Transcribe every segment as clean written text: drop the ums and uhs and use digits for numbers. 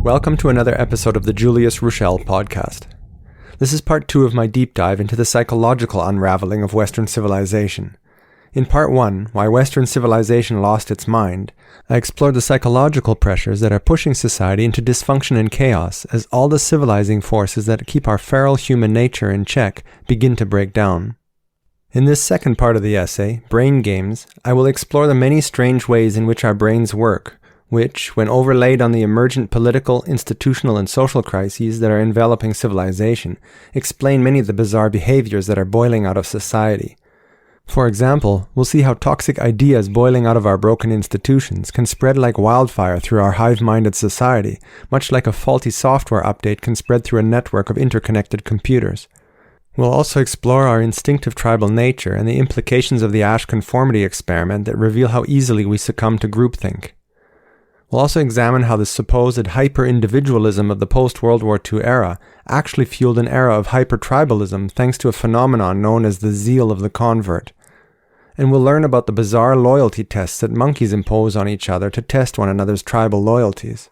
Welcome to another episode of the Julius Ruschel podcast. This is part 2 of my deep dive into the psychological unravelling of Western civilization. In part 1, Why Western Civilization Lost Its Mind, I explored the psychological pressures that are pushing society into dysfunction and chaos as all the civilizing forces that keep our feral human nature in check begin to break down. In this second part of the essay, Brain Games, I will explore the many strange ways in which our brains work, which, when overlaid on the emergent political, institutional, and social crises that are enveloping civilization, explain many of the bizarre behaviours that are boiling out of society. For example, we'll see how toxic ideas boiling out of our broken institutions can spread like wildfire through our hive-minded society, much like a faulty software update can spread through a network of interconnected computers. We'll also explore our instinctive tribal nature and the implications of the Asch Conformity Experiment that reveal how easily we succumb to groupthink. We'll also examine how the supposed hyper-individualism of the post-World War II era actually fueled an era of hyper-tribalism thanks to a phenomenon known as the zeal of the convert. And we'll learn about the bizarre loyalty tests that monkeys impose on each other to test one another's tribal loyalties.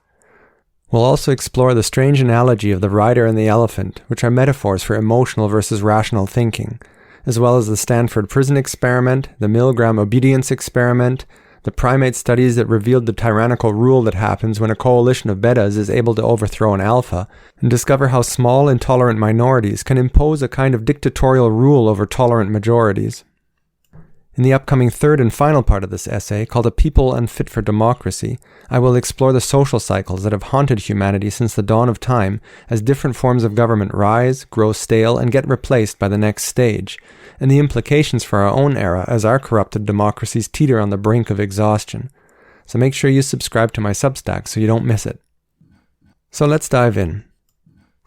We'll also explore the strange analogy of the rider and the elephant, which are metaphors for emotional versus rational thinking, as well as the Stanford Prison Experiment, the Milgram Obedience Experiment, the primate studies that revealed the tyrannical rule that happens when a coalition of betas is able to overthrow an alpha, and discover how small, intolerant minorities can impose a kind of dictatorial rule over tolerant majorities. In the upcoming third and final part of this essay, called A People Unfit for Democracy, I will explore the social cycles that have haunted humanity since the dawn of time as different forms of government rise, grow stale, and get replaced by the next stage, and the implications for our own era as our corrupted democracies teeter on the brink of exhaustion. So make sure you subscribe to my Substack so you don't miss it. So let's dive in.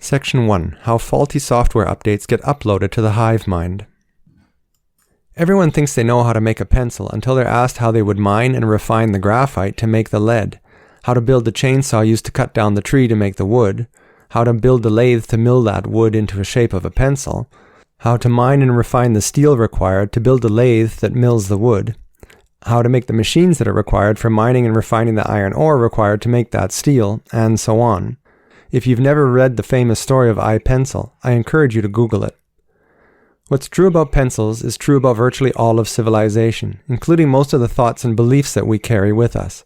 Section 1. How faulty software updates get uploaded to the hive mind. Everyone thinks they know how to make a pencil until they're asked how they would mine and refine the graphite to make the lead, how to build the chainsaw used to cut down the tree to make the wood, how to build the lathe to mill that wood into a shape of a pencil, how to mine and refine the steel required to build the lathe that mills the wood, how to make the machines that are required for mining and refining the iron ore required to make that steel, and so on. If you've never read the famous story of iPencil, I encourage you to Google it. What's true about pencils is true about virtually all of civilization, including most of the thoughts and beliefs that we carry with us.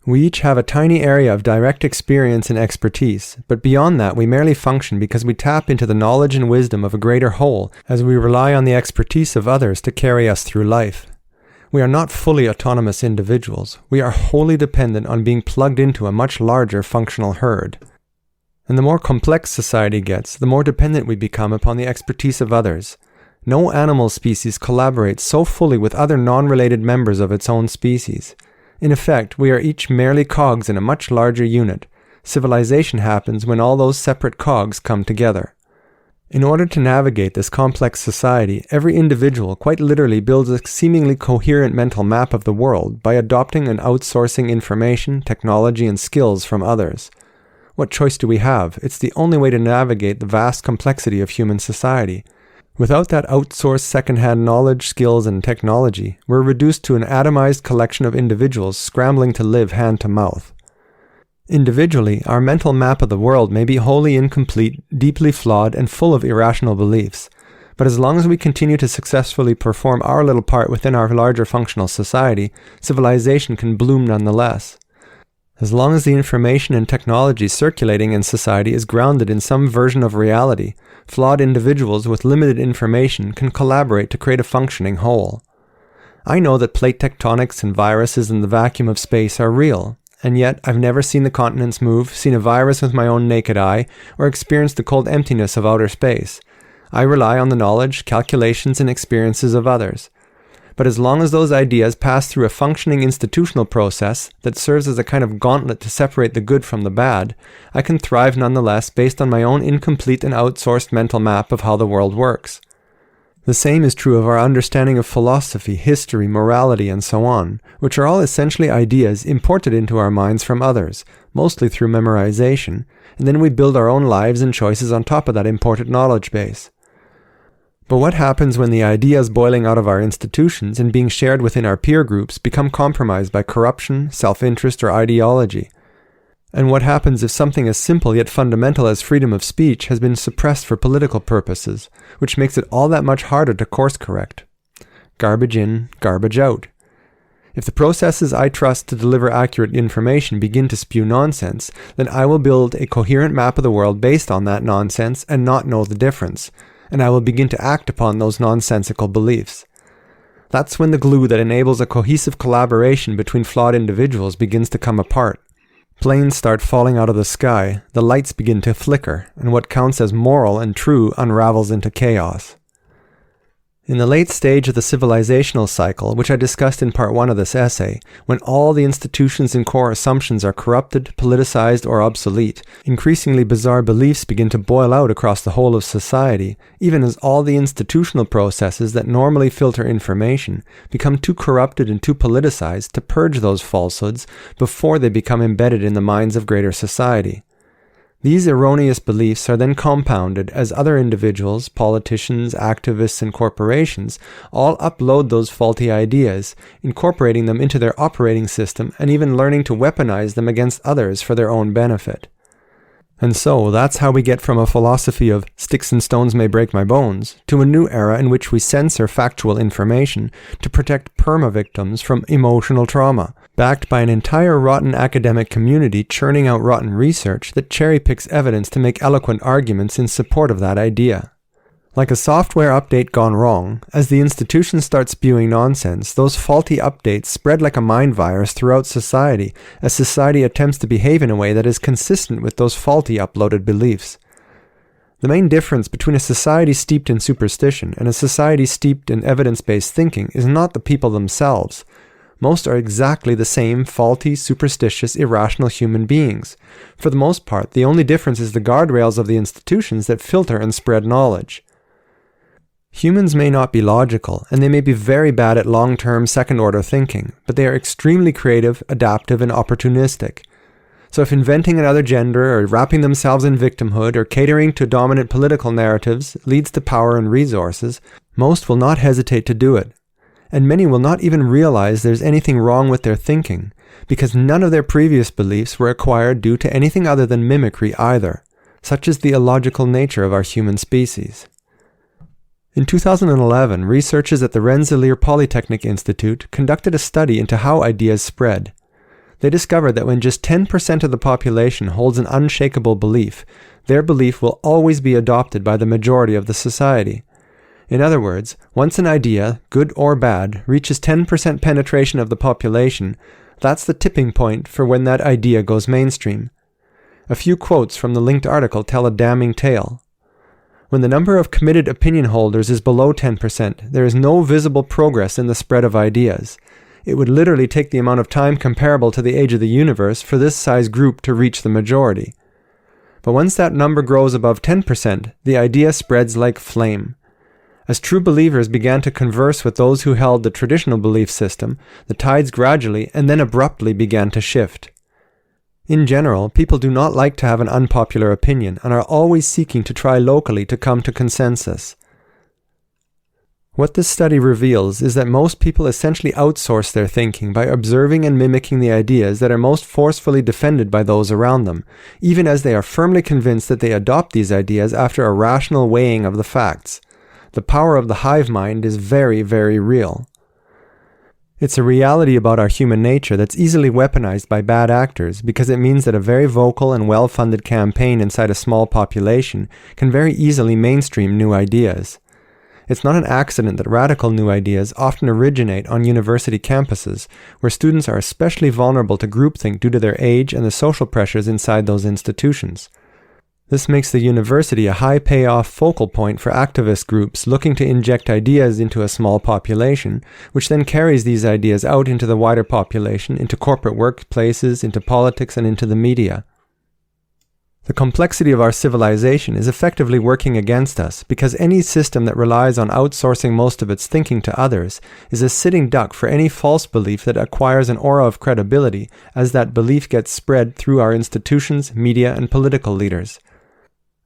We each have a tiny area of direct experience and expertise, but beyond that we merely function because we tap into the knowledge and wisdom of a greater whole as we rely on the expertise of others to carry us through life. We are not fully autonomous individuals. We are wholly dependent on being plugged into a much larger functional herd. And the more complex society gets, the more dependent we become upon the expertise of others. No animal species collaborates so fully with other non-related members of its own species. In effect, we are each merely cogs in a much larger unit. Civilization happens when all those separate cogs come together. In order to navigate this complex society, every individual quite literally builds a seemingly coherent mental map of the world by adopting and outsourcing information, technology, and skills from others. What choice do we have? It's the only way to navigate the vast complexity of human society. Without that outsourced second-hand knowledge, skills, and technology, we're reduced to an atomized collection of individuals scrambling to live hand-to-mouth. Individually, our mental map of the world may be wholly incomplete, deeply flawed, and full of irrational beliefs. But as long as we continue to successfully perform our little part within our larger functional society, civilization can bloom nonetheless. As long as the information and technology circulating in society is grounded in some version of reality, flawed individuals with limited information can collaborate to create a functioning whole. I know that plate tectonics and viruses in the vacuum of space are real, and yet I've never seen the continents move, seen a virus with my own naked eye, or experienced the cold emptiness of outer space. I rely on the knowledge, calculations, and experiences of others. But as long as those ideas pass through a functioning institutional process that serves as a kind of gauntlet to separate the good from the bad, I can thrive nonetheless based on my own incomplete and outsourced mental map of how the world works. The same is true of our understanding of philosophy, history, morality, and so on, which are all essentially ideas imported into our minds from others, mostly through memorization, and then we build our own lives and choices on top of that imported knowledge base. But what happens when the ideas boiling out of our institutions and being shared within our peer groups become compromised by corruption, self-interest, or ideology? And what happens if something as simple yet fundamental as freedom of speech has been suppressed for political purposes, which makes it all that much harder to course correct? Garbage in, garbage out. If the processes I trust to deliver accurate information begin to spew nonsense, then I will build a coherent map of the world based on that nonsense and not know the difference, and I will begin to act upon those nonsensical beliefs. That's when the glue that enables a cohesive collaboration between flawed individuals begins to come apart. Planes start falling out of the sky, the lights begin to flicker, and what counts as moral and true unravels into chaos. In the late stage of the civilizational cycle, which I discussed in part 1 of this essay, when all the institutions and core assumptions are corrupted, politicized, or obsolete, increasingly bizarre beliefs begin to boil out across the whole of society, even as all the institutional processes that normally filter information become too corrupted and too politicized to purge those falsehoods before they become embedded in the minds of greater society. These erroneous beliefs are then compounded as other individuals, politicians, activists, and corporations all upload those faulty ideas, incorporating them into their operating system and even learning to weaponize them against others for their own benefit. And so that's how we get from a philosophy of sticks and stones may break my bones to a new era in which we censor factual information to protect perma-victims from emotional trauma, backed by an entire rotten academic community churning out rotten research that cherry-picks evidence to make eloquent arguments in support of that idea. Like a software update gone wrong, as the institutions start spewing nonsense, those faulty updates spread like a mind virus throughout society as society attempts to behave in a way that is consistent with those faulty uploaded beliefs. The main difference between a society steeped in superstition and a society steeped in evidence-based thinking is not the people themselves. Most are exactly the same faulty, superstitious, irrational human beings. For the most part, the only difference is the guardrails of the institutions that filter and spread knowledge. Humans may not be logical, and they may be very bad at long-term second-order thinking, but they are extremely creative, adaptive, and opportunistic. So if inventing another gender, or wrapping themselves in victimhood, or catering to dominant political narratives leads to power and resources, most will not hesitate to do it. And many will not even realize there's anything wrong with their thinking, because none of their previous beliefs were acquired due to anything other than mimicry either. Such is the illogical nature of our human species. In 2011, researchers at the Rensselaer Polytechnic Institute conducted a study into how ideas spread. They discovered that when just 10% of the population holds an unshakable belief, their belief will always be adopted by the majority of the society. In other words, once an idea, good or bad, reaches 10% penetration of the population, that's the tipping point for when that idea goes mainstream. A few quotes from the linked article tell a damning tale. When the number of committed opinion holders is below 10%, there is no visible progress in the spread of ideas. It would literally take the amount of time comparable to the age of the universe for this size group to reach the majority. But once that number grows above 10%, the idea spreads like flame. As true believers began to converse with those who held the traditional belief system, the tides gradually and then abruptly began to shift. In general, people do not like to have an unpopular opinion and are always seeking to try locally to come to consensus. What this study reveals is that most people essentially outsource their thinking by observing and mimicking the ideas that are most forcefully defended by those around them, even as they are firmly convinced that they adopt these ideas after a rational weighing of the facts. The power of the hive mind is very, very real. It's a reality about our human nature that's easily weaponized by bad actors because it means that a very vocal and well-funded campaign inside a small population can very easily mainstream new ideas. It's not an accident that radical new ideas often originate on university campuses, where students are especially vulnerable to groupthink due to their age and the social pressures inside those institutions. This makes the university a high payoff focal point for activist groups looking to inject ideas into a small population, which then carries these ideas out into the wider population, into corporate workplaces, into politics, and into the media. The complexity of our civilization is effectively working against us because any system that relies on outsourcing most of its thinking to others is a sitting duck for any false belief that acquires an aura of credibility as that belief gets spread through our institutions, media, and political leaders.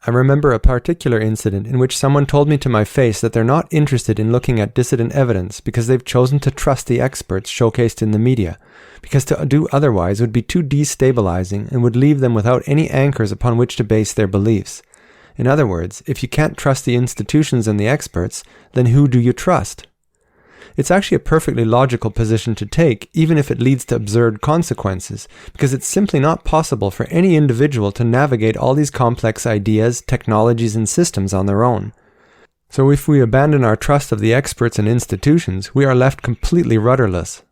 I remember a particular incident in which someone told me to my face that they're not interested in looking at dissident evidence because they've chosen to trust the experts showcased in the media, because to do otherwise would be too destabilizing and would leave them without any anchors upon which to base their beliefs. In other words, if you can't trust the institutions and the experts, then who do you trust? It's actually a perfectly logical position to take, even if it leads to absurd consequences, because it's simply not possible for any individual to navigate all these complex ideas, technologies, and systems on their own. So if we abandon our trust of the experts and institutions, we are left completely rudderless.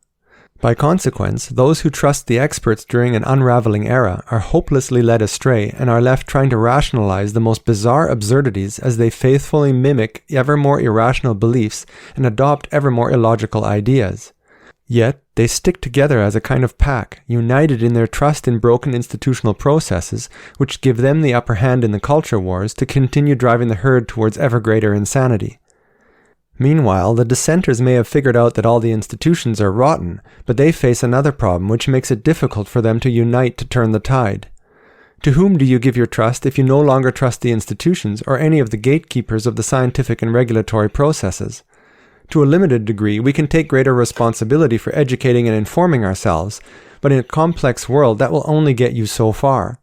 By consequence, those who trust the experts during an unraveling era are hopelessly led astray and are left trying to rationalize the most bizarre absurdities as they faithfully mimic ever more irrational beliefs and adopt ever more illogical ideas. Yet, they stick together as a kind of pack, united in their trust in broken institutional processes, which give them the upper hand in the culture wars to continue driving the herd towards ever greater insanity. Meanwhile, the dissenters may have figured out that all the institutions are rotten, but they face another problem which makes it difficult for them to unite to turn the tide. To whom do you give your trust if you no longer trust the institutions or any of the gatekeepers of the scientific and regulatory processes? To a limited degree, we can take greater responsibility for educating and informing ourselves, but in a complex world that will only get you so far.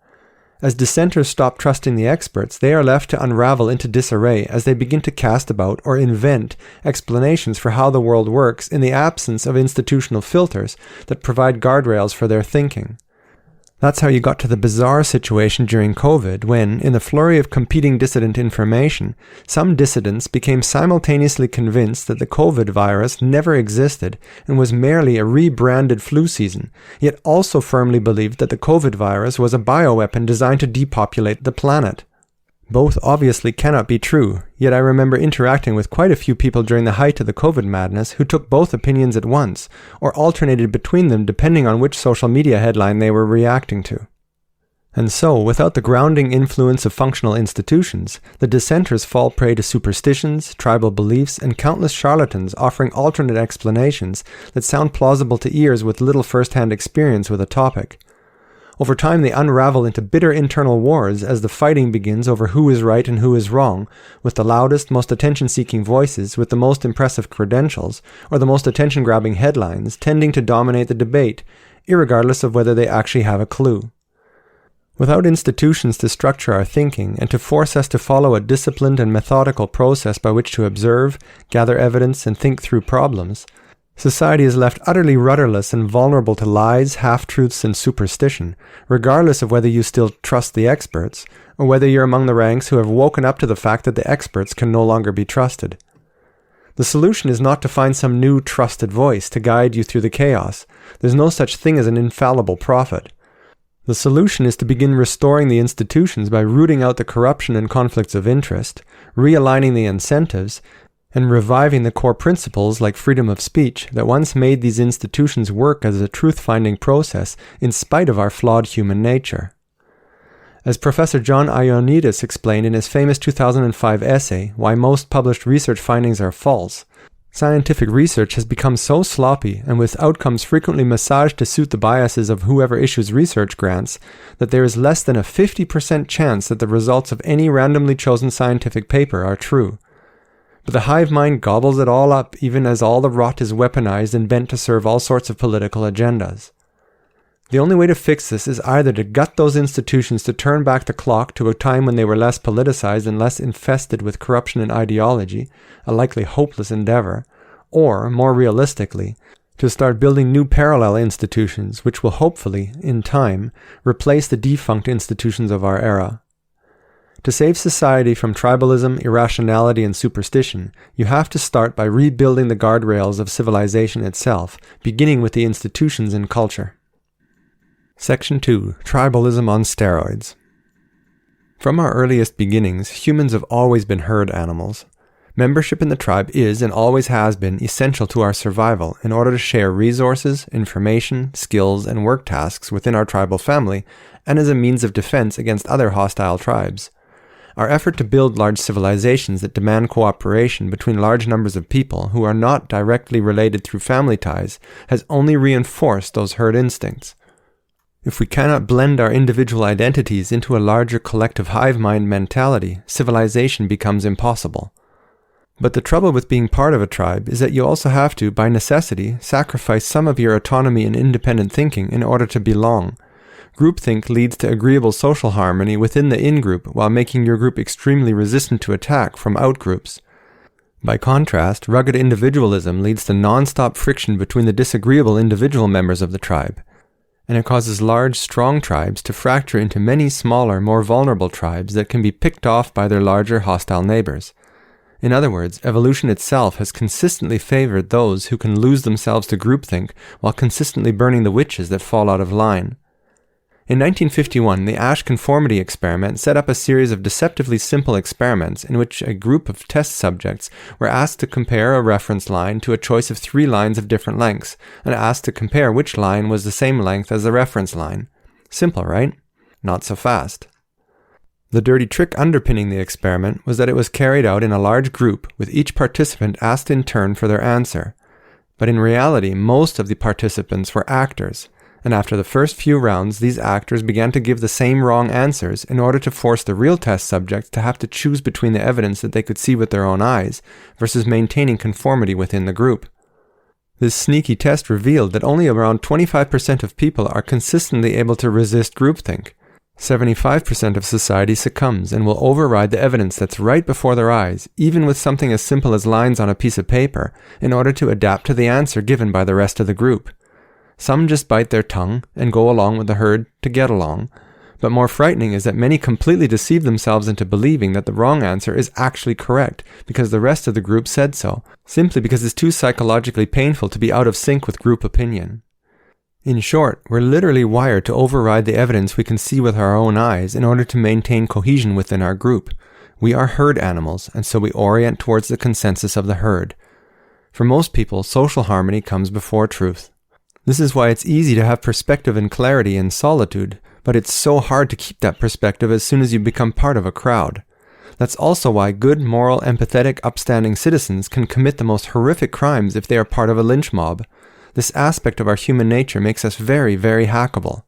As dissenters stop trusting the experts, they are left to unravel into disarray as they begin to cast about or invent explanations for how the world works in the absence of institutional filters that provide guardrails for their thinking. That's how you got to the bizarre situation during COVID when, in the flurry of competing dissident information, some dissidents became simultaneously convinced that the COVID virus never existed and was merely a rebranded flu season, yet also firmly believed that the COVID virus was a bioweapon designed to depopulate the planet. Both obviously cannot be true, yet I remember interacting with quite a few people during the height of the COVID madness who took both opinions at once, or alternated between them depending on which social media headline they were reacting to. And so, without the grounding influence of functional institutions, the dissenters fall prey to superstitions, tribal beliefs, and countless charlatans offering alternate explanations that sound plausible to ears with little first-hand experience with a topic. Over time, they unravel into bitter internal wars as the fighting begins over who is right and who is wrong, with the loudest, most attention-seeking voices with the most impressive credentials, or the most attention-grabbing headlines, tending to dominate the debate, irregardless of whether they actually have a clue. Without institutions to structure our thinking and to force us to follow a disciplined and methodical process by which to observe, gather evidence, and think through problems, society is left utterly rudderless and vulnerable to lies, half-truths, and superstition, regardless of whether you still trust the experts, or whether you're among the ranks who have woken up to the fact that the experts can no longer be trusted. The solution is not to find some new trusted voice to guide you through the chaos. There's no such thing as an infallible prophet. The solution is to begin restoring the institutions by rooting out the corruption and conflicts of interest, realigning the incentives, and reviving the core principles like freedom of speech that once made these institutions work as a truth-finding process in spite of our flawed human nature. As Professor John Ioannidis explained in his famous 2005 essay, Why Most Published Research Findings Are False, scientific research has become so sloppy and with outcomes frequently massaged to suit the biases of whoever issues research grants that there is less than a 50% chance that the results of any randomly chosen scientific paper are true. But the hive mind gobbles it all up even as all the rot is weaponized and bent to serve all sorts of political agendas. The only way to fix this is either to gut those institutions to turn back the clock to a time when they were less politicized and less infested with corruption and ideology, a likely hopeless endeavor, or, more realistically, to start building new parallel institutions which will hopefully, in time, replace the defunct institutions of our era. To save society from tribalism, irrationality, and superstition, you have to start by rebuilding the guardrails of civilization itself, beginning with the institutions and culture. Section 2. Tribalism on steroids. From our earliest beginnings, humans have always been herd animals. Membership in the tribe is and always has been essential to our survival in order to share resources, information, skills, and work tasks within our tribal family, and as a means of defense against other hostile tribes. Our effort to build large civilizations that demand cooperation between large numbers of people who are not directly related through family ties has only reinforced those herd instincts. If we cannot blend our individual identities into a larger collective hive-mind mentality, civilization becomes impossible. But the trouble with being part of a tribe is that you also have to, by necessity, sacrifice some of your autonomy and independent thinking in order to belong. Groupthink leads to agreeable social harmony within the in-group while making your group extremely resistant to attack from out-groups. By contrast, rugged individualism leads to non-stop friction between the disagreeable individual members of the tribe. And it causes large, strong tribes to fracture into many smaller, more vulnerable tribes that can be picked off by their larger, hostile neighbors. In other words, evolution itself has consistently favored those who can lose themselves to groupthink while consistently burning the witches that fall out of line. In 1951, the Asch Conformity Experiment set up a series of deceptively simple experiments in which a group of test subjects were asked to compare a reference line to a choice of 3 lines of different lengths, and asked to compare which line was the same length as the reference line. Simple, right? Not so fast. The dirty trick underpinning the experiment was that it was carried out in a large group, with each participant asked in turn for their answer. But in reality, most of the participants were actors. And after the first few rounds, these actors began to give the same wrong answers in order to force the real test subjects to have to choose between the evidence that they could see with their own eyes versus maintaining conformity within the group. This sneaky test revealed that only around 25% of people are consistently able to resist groupthink. 75% of society succumbs and will override the evidence that's right before their eyes, even with something as simple as lines on a piece of paper, in order to adapt to the answer given by the rest of the group. Some just bite their tongue and go along with the herd to get along. But more frightening is that many completely deceive themselves into believing that the wrong answer is actually correct because the rest of the group said so, simply because it's too psychologically painful to be out of sync with group opinion. In short, we're literally wired to override the evidence we can see with our own eyes in order to maintain cohesion within our group. We are herd animals, and so we orient towards the consensus of the herd. For most people, social harmony comes before truth. This is why it's easy to have perspective and clarity in solitude, but it's so hard to keep that perspective as soon as you become part of a crowd. That's also why good, moral, empathetic, upstanding citizens can commit the most horrific crimes if they are part of a lynch mob. This aspect of our human nature makes us very, very hackable.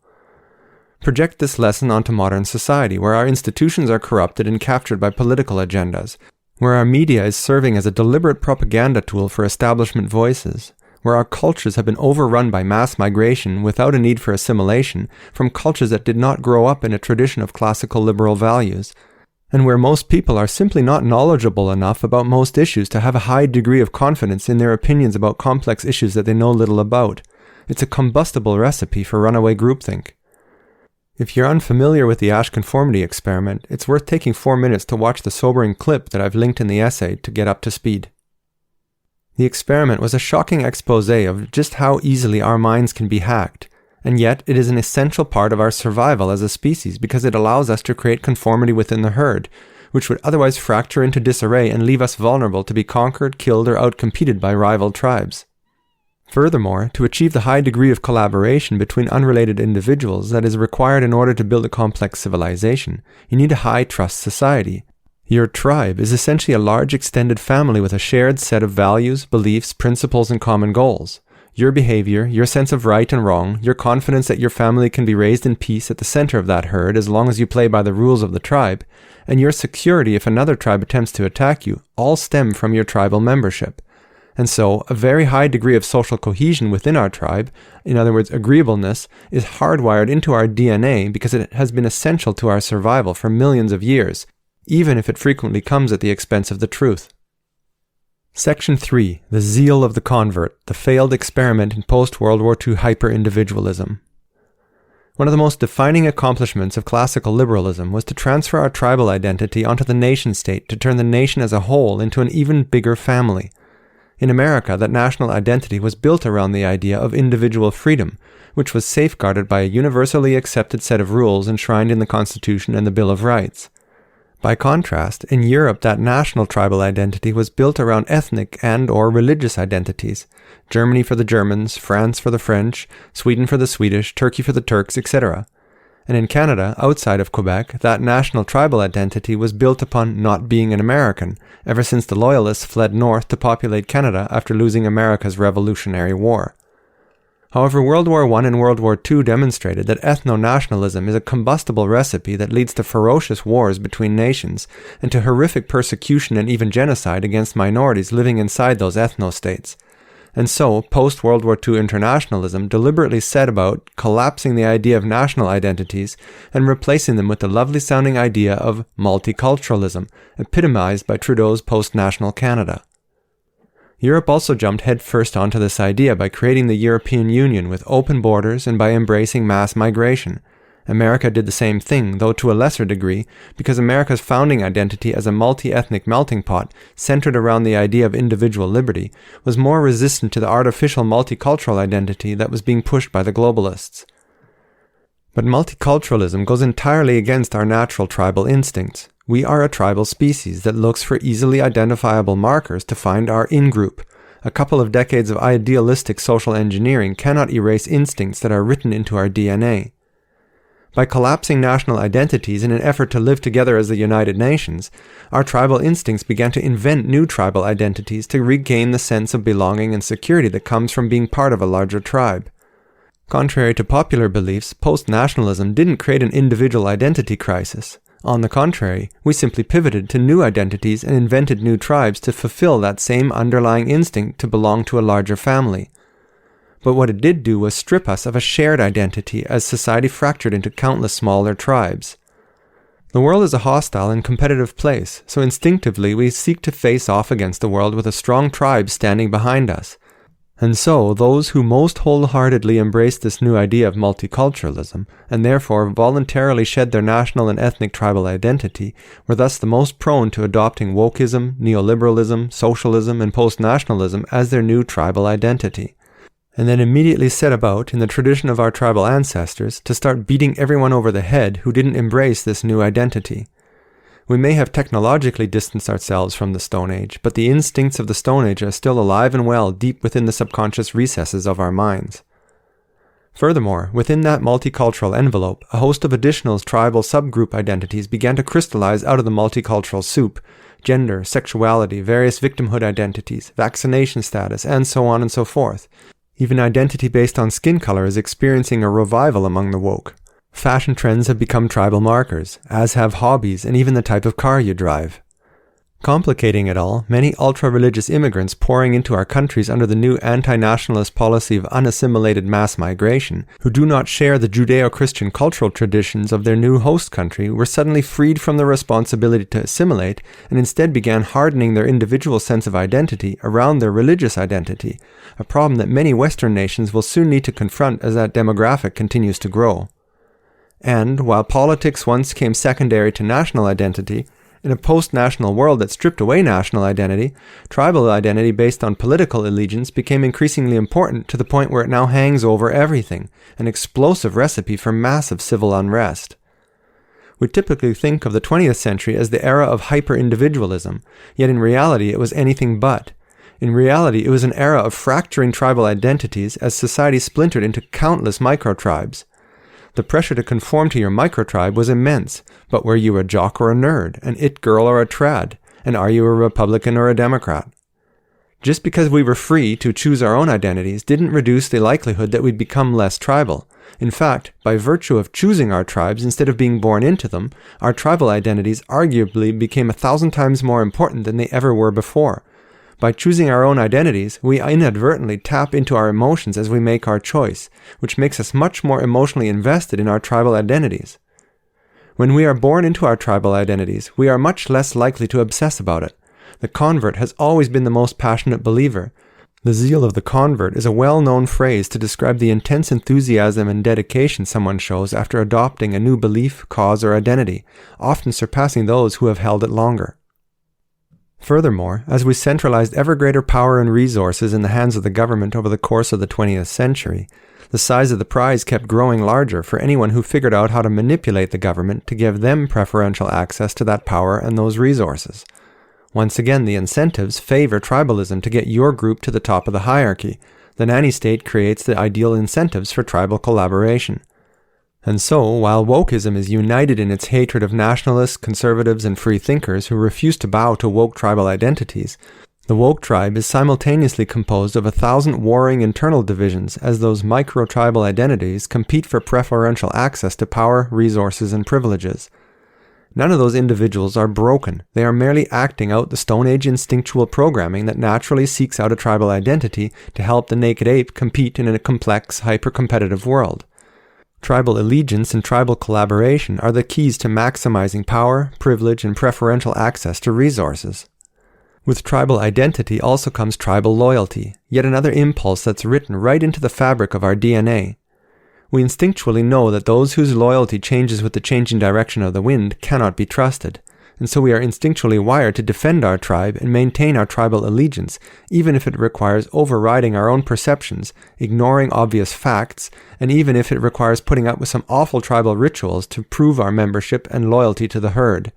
Project this lesson onto modern society, where our institutions are corrupted and captured by political agendas, where our media is serving as a deliberate propaganda tool for establishment voices, where our cultures have been overrun by mass migration without a need for assimilation from cultures that did not grow up in a tradition of classical liberal values, and where most people are simply not knowledgeable enough about most issues to have a high degree of confidence in their opinions about complex issues that they know little about. It's a combustible recipe for runaway groupthink. If you're unfamiliar with the Asch Conformity Experiment, it's worth taking 4 minutes to watch the sobering clip that I've linked in the essay to get up to speed. The experiment was a shocking expose of just how easily our minds can be hacked, and yet it is an essential part of our survival as a species because it allows us to create conformity within the herd, which would otherwise fracture into disarray and leave us vulnerable to be conquered, killed, or outcompeted by rival tribes. Furthermore, to achieve the high degree of collaboration between unrelated individuals that is required in order to build a complex civilization, you need a high-trust society. Your tribe is essentially a large extended family with a shared set of values, beliefs, principles, and common goals. Your behavior, your sense of right and wrong, your confidence that your family can be raised in peace at the center of that herd as long as you play by the rules of the tribe, and your security if another tribe attempts to attack you, all stem from your tribal membership. And so, a very high degree of social cohesion within our tribe, in other words, agreeableness, is hardwired into our DNA because it has been essential to our survival for millions of years, even if it frequently comes at the expense of the truth. Section 3. The Zeal of the Convert, the Failed Experiment in Post-World War II Hyper-Individualism. One of the most defining accomplishments of classical liberalism was to transfer our tribal identity onto the nation-state to turn the nation as a whole into an even bigger family. In America, that national identity was built around the idea of individual freedom, which was safeguarded by a universally accepted set of rules enshrined in the Constitution and the Bill of Rights. By contrast, in Europe that national tribal identity was built around ethnic and/or religious identities. Germany for the Germans, France for the French, Sweden for the Swedish, Turkey for the Turks, etc. And in Canada, outside of Quebec, that national tribal identity was built upon not being an American, ever since the Loyalists fled north to populate Canada after losing America's Revolutionary War. However, World War I and World War II demonstrated that ethno-nationalism is a combustible recipe that leads to ferocious wars between nations and to horrific persecution and even genocide against minorities living inside those ethno-states. And so, post-World War II internationalism deliberately set about collapsing the idea of national identities and replacing them with the lovely-sounding idea of multiculturalism, epitomized by Trudeau's post-national Canada. Europe also jumped headfirst onto this idea by creating the European Union with open borders and by embracing mass migration. America did the same thing, though to a lesser degree, because America's founding identity as a multi-ethnic melting pot, centered around the idea of individual liberty, was more resistant to the artificial multicultural identity that was being pushed by the globalists. But multiculturalism goes entirely against our natural tribal instincts. We are a tribal species that looks for easily identifiable markers to find our in-group. A couple of decades of idealistic social engineering cannot erase instincts that are written into our DNA. By collapsing national identities in an effort to live together as the United Nations, our tribal instincts began to invent new tribal identities to regain the sense of belonging and security that comes from being part of a larger tribe. Contrary to popular beliefs, post-nationalism didn't create an individual identity crisis. On the contrary, we simply pivoted to new identities and invented new tribes to fulfill that same underlying instinct to belong to a larger family. But what it did do was strip us of a shared identity as society fractured into countless smaller tribes. The world is a hostile and competitive place, so instinctively we seek to face off against the world with a strong tribe standing behind us. And so, those who most wholeheartedly embraced this new idea of multiculturalism, and therefore voluntarily shed their national and ethnic tribal identity, were thus the most prone to adopting wokeism, neoliberalism, socialism, and post-nationalism as their new tribal identity. And then immediately set about, in the tradition of our tribal ancestors, to start beating everyone over the head who didn't embrace this new identity. We may have technologically distanced ourselves from the Stone Age, but the instincts of the Stone Age are still alive and well deep within the subconscious recesses of our minds. Furthermore, within that multicultural envelope, a host of additional tribal subgroup identities began to crystallize out of the multicultural soup: gender, sexuality, various victimhood identities, vaccination status, and so on and so forth. Even identity based on skin color is experiencing a revival among the woke. Fashion trends have become tribal markers, as have hobbies and even the type of car you drive. Complicating it all, many ultra-religious immigrants pouring into our countries under the new anti-nationalist policy of unassimilated mass migration, who do not share the Judeo-Christian cultural traditions of their new host country, were suddenly freed from the responsibility to assimilate and instead began hardening their individual sense of identity around their religious identity, a problem that many Western nations will soon need to confront as that demographic continues to grow. And, while politics once came secondary to national identity, in a post-national world that stripped away national identity, tribal identity based on political allegiance became increasingly important to the point where it now hangs over everything, an explosive recipe for massive civil unrest. We typically think of the 20th century as the era of hyper-individualism, yet in reality it was anything but. In reality, it was an era of fracturing tribal identities as society splintered into countless micro-tribes. The pressure to conform to your microtribe was immense, but were you a jock or a nerd, an it girl or a trad, and are you a Republican or a Democrat? Just because we were free to choose our own identities didn't reduce the likelihood that we'd become less tribal. In fact, by virtue of choosing our tribes instead of being born into them, our tribal identities arguably became 1,000 times more important than they ever were before. By choosing our own identities, we inadvertently tap into our emotions as we make our choice, which makes us much more emotionally invested in our tribal identities. When we are born into our tribal identities, we are much less likely to obsess about it. The convert has always been the most passionate believer. The zeal of the convert is a well-known phrase to describe the intense enthusiasm and dedication someone shows after adopting a new belief, cause, or identity, often surpassing those who have held it longer. Furthermore, as we centralized ever greater power and resources in the hands of the government over the course of the 20th century, the size of the prize kept growing larger for anyone who figured out how to manipulate the government to give them preferential access to that power and those resources. Once again, the incentives favor tribalism to get your group to the top of the hierarchy. The nanny state creates the ideal incentives for tribal collaboration. And so, while wokeism is united in its hatred of nationalists, conservatives, and free thinkers who refuse to bow to woke tribal identities, The woke tribe is simultaneously composed of 1,000 warring internal divisions as those micro-tribal identities compete for preferential access to power, resources, and privileges. None of those individuals are broken. They are merely acting out the Stone Age instinctual programming that naturally seeks out a tribal identity to help the naked ape compete in a complex, hyper-competitive world. Tribal allegiance and tribal collaboration are the keys to maximizing power, privilege, and preferential access to resources. With tribal identity also comes tribal loyalty, yet another impulse that's written right into the fabric of our DNA. We instinctually know that those whose loyalty changes with the changing direction of the wind cannot be trusted, and so we are instinctually wired to defend our tribe and maintain our tribal allegiance, even if it requires overriding our own perceptions, ignoring obvious facts, and even if it requires putting up with some awful tribal rituals to prove our membership and loyalty to the herd.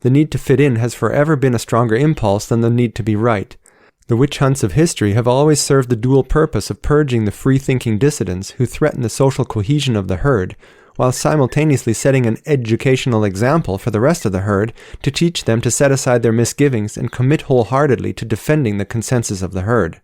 The need to fit in has forever been a stronger impulse than the need to be right. The witch hunts of history have always served the dual purpose of purging the free-thinking dissidents who threaten the social cohesion of the herd, while simultaneously setting an educational example for the rest of the herd to teach them to set aside their misgivings and commit wholeheartedly to defending the consensus of the herd.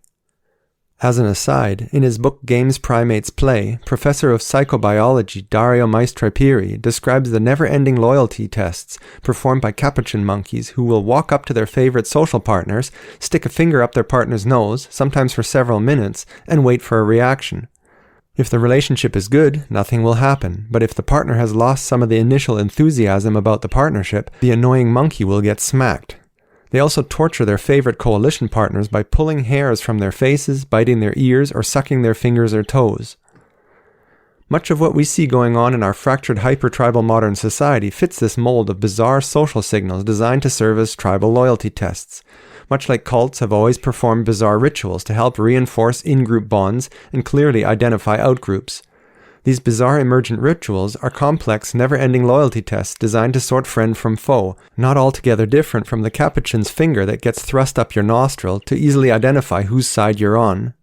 As an aside, in his book Games, Primates, Play, professor of psychobiology Dario Maestrapiri describes the never-ending loyalty tests performed by capuchin monkeys who will walk up to their favorite social partners, stick a finger up their partner's nose, sometimes for several minutes, and wait for a reaction. If the relationship is good, nothing will happen, but if the partner has lost some of the initial enthusiasm about the partnership, the annoying monkey will get smacked. They also torture their favorite coalition partners by pulling hairs from their faces, biting their ears, or sucking their fingers or toes. Much of what we see going on in our fractured hyper-tribal modern society fits this mold of bizarre social signals designed to serve as tribal loyalty tests. Much like cults have always performed bizarre rituals to help reinforce in-group bonds and clearly identify out-groups. These bizarre emergent rituals are complex, never-ending loyalty tests designed to sort friend from foe, not altogether different from the capuchin's finger that gets thrust up your nostril to easily identify whose side you're on.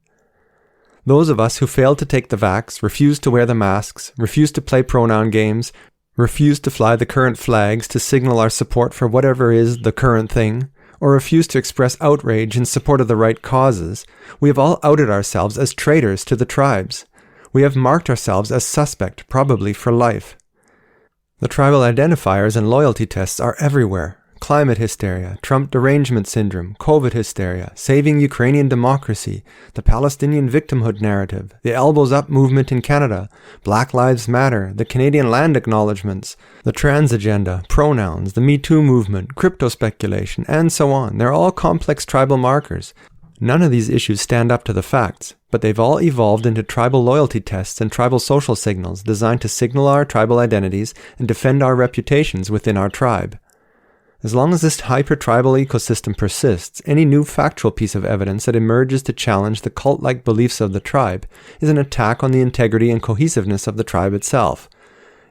Those of us who failed to take the vax, refused to wear the masks, refused to play pronoun games, refused to fly the current flags to signal our support for whatever is the current thing, or refused to express outrage in support of the right causes, we have all outed ourselves as traitors to the tribes. We have marked ourselves as suspect, probably for life. The tribal identifiers and loyalty tests are everywhere. Climate hysteria, Trump derangement syndrome, COVID hysteria, saving Ukrainian democracy, the Palestinian victimhood narrative, the elbows up movement in Canada, Black Lives Matter, the Canadian land acknowledgements, the trans agenda, pronouns, the Me Too movement, crypto speculation, and so on. They're all complex tribal markers. None of these issues stand up to the facts, but they've all evolved into tribal loyalty tests and tribal social signals designed to signal our tribal identities and defend our reputations within our tribe. As long as this hyper-tribal ecosystem persists, any new factual piece of evidence that emerges to challenge the cult-like beliefs of the tribe is an attack on the integrity and cohesiveness of the tribe itself.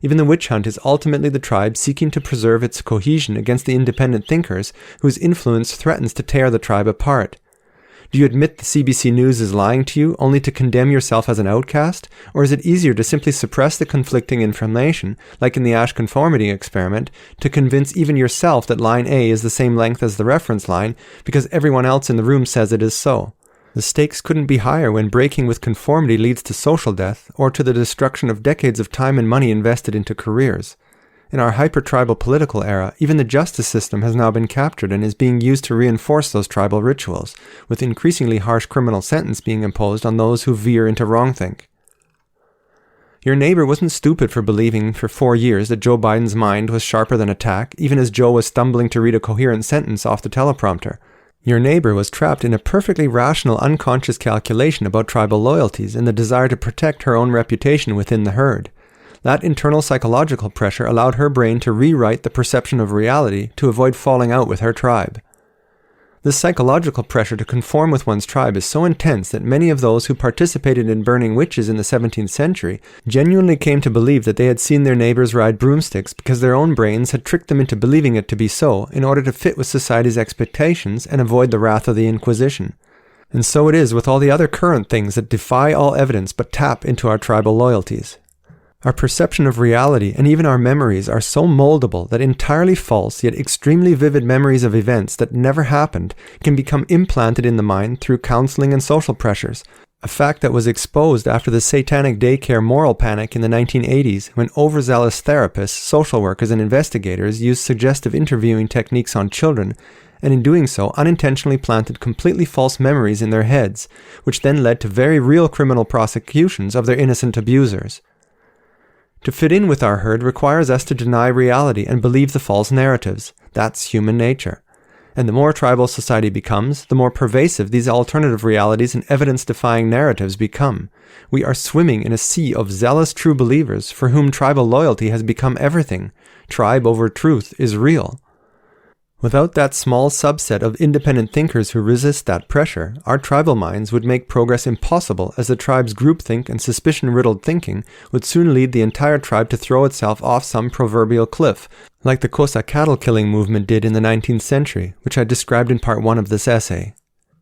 Even the witch hunt is ultimately the tribe seeking to preserve its cohesion against the independent thinkers whose influence threatens to tear the tribe apart. Do you admit the CBC News is lying to you only to condemn yourself as an outcast? Or is it easier to simply suppress the conflicting information, like in the Asch Conformity Experiment, to convince even yourself that line A is the same length as the reference line because everyone else in the room says it is so? The stakes couldn't be higher when breaking with conformity leads to social death or to the destruction of decades of time and money invested into careers. In our hyper-tribal political era, even the justice system has now been captured and is being used to reinforce those tribal rituals, with increasingly harsh criminal sentence being imposed on those who veer into wrongthink. Your neighbor wasn't stupid for believing for 4 years that Joe Biden's mind was sharper than a tack, even as Joe was stumbling to read a coherent sentence off the teleprompter. Your neighbor was trapped in a perfectly rational unconscious calculation about tribal loyalties and the desire to protect her own reputation within the herd. That internal psychological pressure allowed her brain to rewrite the perception of reality to avoid falling out with her tribe. This psychological pressure to conform with one's tribe is so intense that many of those who participated in burning witches in the 17th century genuinely came to believe that they had seen their neighbors ride broomsticks because their own brains had tricked them into believing it to be so in order to fit with society's expectations and avoid the wrath of the Inquisition. And so it is with all the other current things that defy all evidence but tap into our tribal loyalties. Our perception of reality and even our memories are so moldable that entirely false yet extremely vivid memories of events that never happened can become implanted in the mind through counseling and social pressures, a fact that was exposed after the satanic daycare moral panic in the 1980s when overzealous therapists, social workers, and investigators used suggestive interviewing techniques on children, and in doing so unintentionally planted completely false memories in their heads, which then led to very real criminal prosecutions of their innocent abusers. To fit in with our herd requires us to deny reality and believe the false narratives. That's human nature. And the more tribal society becomes, the more pervasive these alternative realities and evidence-defying narratives become. We are swimming in a sea of zealous true believers for whom tribal loyalty has become everything. Tribe over truth is real. Without that small subset of independent thinkers who resist that pressure, our tribal minds would make progress impossible, as the tribe's groupthink and suspicion-riddled thinking would soon lead the entire tribe to throw itself off some proverbial cliff, like the Xhosa cattle-killing movement did in the 19th century, which I described in part 1 of this essay.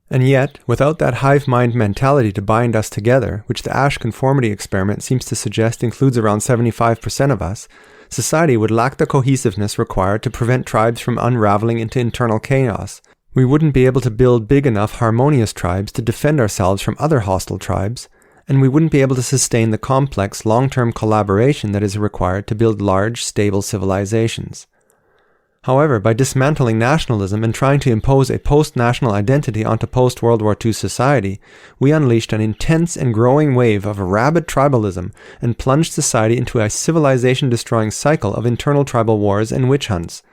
And yet, without that hive-mind mentality to bind us together, which the Asch Conformity Experiment seems to suggest includes around 75% of us, society would lack the cohesiveness required to prevent tribes from unraveling into internal chaos. We wouldn't be able to build big enough harmonious tribes to defend ourselves from other hostile tribes, and we wouldn't be able to sustain the complex long-term collaboration that is required to build large, stable civilizations. However, by dismantling nationalism and trying to impose a post-national identity onto post-World War II society, we unleashed an intense and growing wave of rabid tribalism and plunged society into a civilization-destroying cycle of internal tribal wars and witch hunts.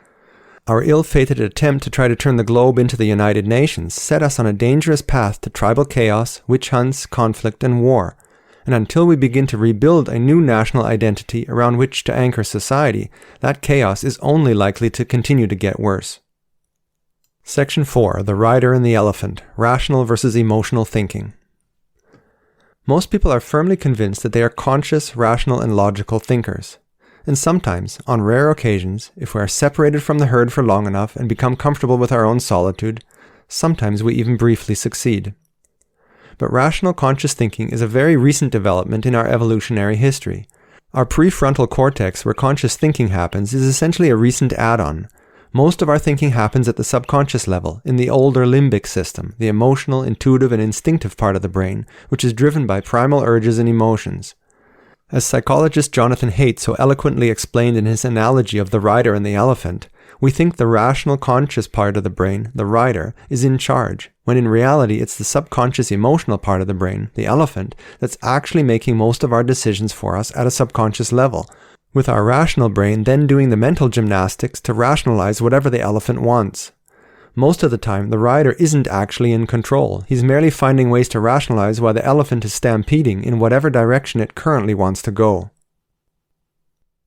Our ill-fated attempt to try to turn the globe into the United Nations set us on a dangerous path to tribal chaos, witch hunts, conflict, and war. And until we begin to rebuild a new national identity around which to anchor society, that chaos is only likely to continue to get worse. Section 4. The Rider and the Elephant. Rational versus Emotional Thinking. Most people are firmly convinced that they are conscious, rational, and logical thinkers. And sometimes, on rare occasions, if we are separated from the herd for long enough and become comfortable with our own solitude, sometimes we even briefly succeed. But rational conscious thinking is a very recent development in our evolutionary history. Our prefrontal cortex, where conscious thinking happens, is essentially a recent add-on. Most of our thinking happens at the subconscious level, in the older limbic system, the emotional, intuitive, and instinctive part of the brain, which is driven by primal urges and emotions. As psychologist Jonathan Haidt so eloquently explained in his analogy of the rider and the elephant, we think the rational conscious part of the brain, the rider, is in charge, when in reality it's the subconscious emotional part of the brain, the elephant, that's actually making most of our decisions for us at a subconscious level, with our rational brain then doing the mental gymnastics to rationalize whatever the elephant wants. Most of the time, the rider isn't actually in control. He's merely finding ways to rationalize why the elephant is stampeding in whatever direction it currently wants to go.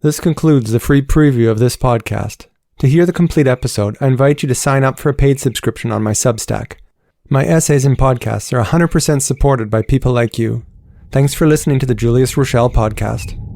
This concludes the free preview of this podcast. To hear the complete episode, I invite you to sign up for a paid subscription on my Substack. My essays and podcasts are 100% supported by people like you. Thanks for listening to the Julius Rochelle podcast.